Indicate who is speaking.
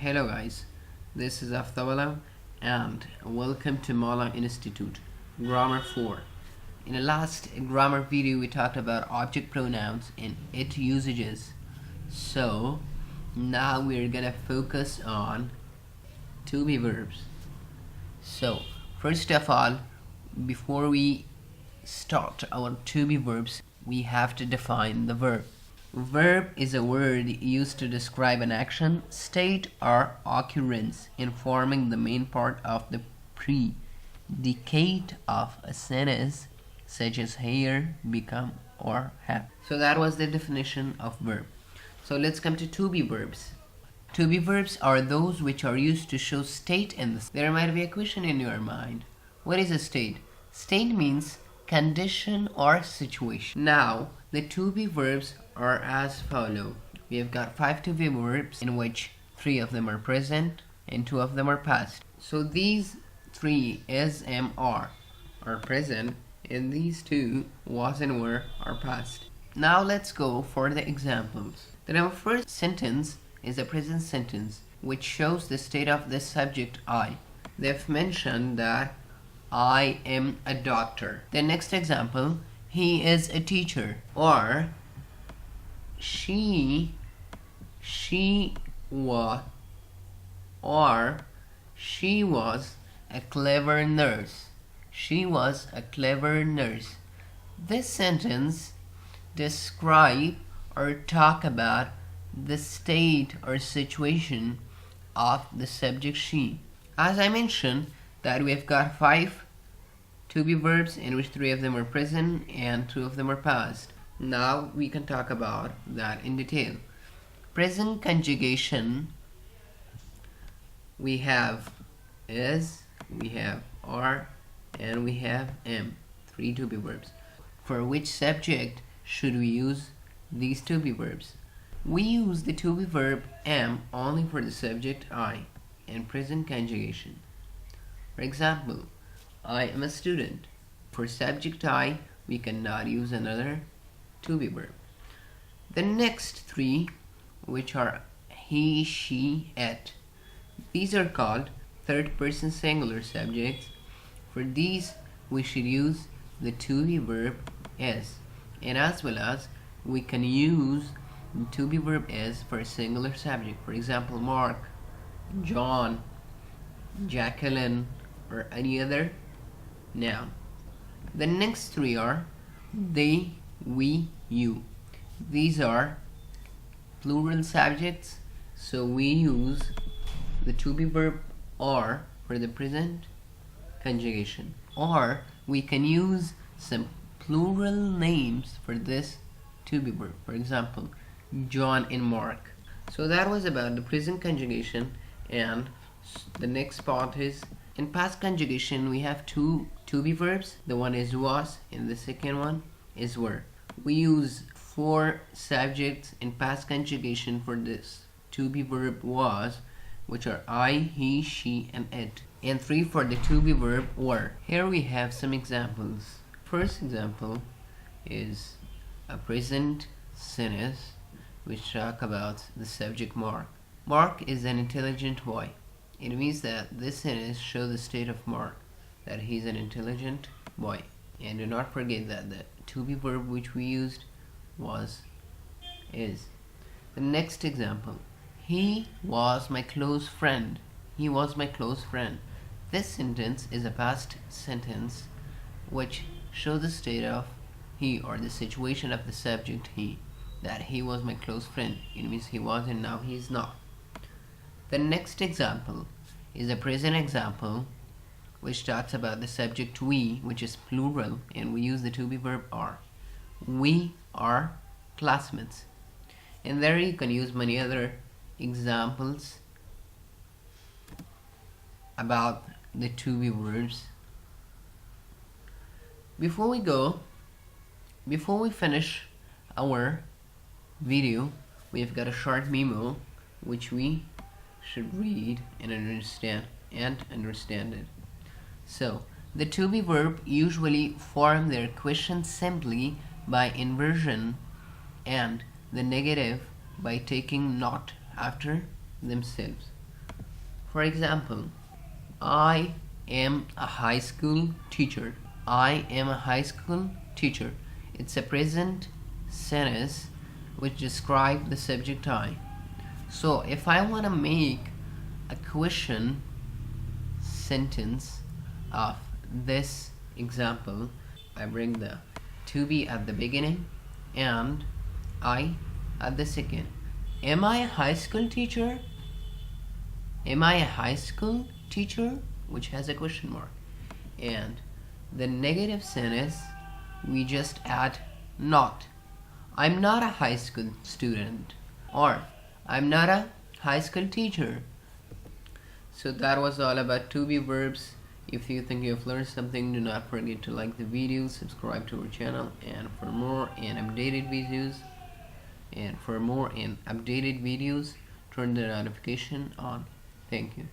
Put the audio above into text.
Speaker 1: Hello guys, this is Aftabala and welcome to Mala Institute Grammar 4. In the last grammar video we talked about object pronouns and its usages. So now we're gonna focus on to be verbs. So first of all, before we start our to be verbs, we have to define the verb. Verb is a word used to describe an action, state, or occurrence, informing the main part of the predicate of a sentence, such as hear, become, or have. So that was the definition of verb. So let's come to be verbs. To be verbs are those which are used to show state in the. There might be a question in your mind. What is a state? State means condition or situation. Now, the to be verbs are as follow. We have got 5 to be verbs in which 3 of them are present and 2 of them are past. So these 3 is, am, are present, and these 2 was and were are past. Now let's go for the examples. Our first sentence is a present sentence which shows the state of the subject I. They've mentioned that I am a doctor. The next example, he is a teacher, or she was a clever nurse. She was a clever nurse. This sentence describe or talk about the state or situation of the subject she. As I mentioned that we have got 5 to be verbs in which 3 of them are present and 2 of them are past. Now we can talk about that in detail. Present conjugation, we have is, we have are, and we have am. 3 to be verbs. For which subject should we use these to be verbs? We use the to be verb am only for the subject I in present conjugation. For example, I am a student. For subject I, we cannot use another to be verb. The next 3, which are he, she, it, these are called third person singular subjects. For these, we should use the to be verb is, and as well as we can use the to be verb is for a singular subject. For example, Mark, John, Jacqueline, or any other noun. The next 3 are they, we, you. These are plural subjects, so we use the to be verb or for the present conjugation, or we can use some plural names for this to be verb. For example, John and Mark. So that was about the present conjugation, and the next part is in past conjugation. We have 2 to be verbs. The one is was and the second one is were. We use 4 subjects in past conjugation for this to be verb was, which are I, he, she, and it, and 3 for the to be verb were. Here we have some examples. First example is a present sentence which talk about the subject Mark. Mark is an intelligent boy. It means that this sentence shows the state of Mark, that he's an intelligent boy. And do not forget that the to be verb which we used was, is. The next example, he was my close friend. He was my close friend. This sentence is a past sentence which shows the state of he or the situation of the subject he, that he was my close friend. It means he was and now he is not. The next example is a present example which talks about the subject we, which is plural, and we use the to be verb are. We are classmates. And there you can use many other examples about the to be verbs. Before we finish our video, we have got a short memo which we should read and understand it. So, the to be verb usually form their question simply by inversion and the negative by taking not after themselves. For example, I am a high school teacher. I am a high school teacher. It's a present sentence which describes the subject I. So if I want to make a question sentence of this example, I bring the to be at the beginning and I at the second. Am I a high school teacher? Am I a high school teacher? Which has a question mark. And the negative sentence, we just add not. I'm not a high school student, or I'm not a high school teacher. So that was all about to be verbs. If you think you have learned something, do not forget to like the video, subscribe to our channel, and for more and updated videos, turn the notification on. Thank you.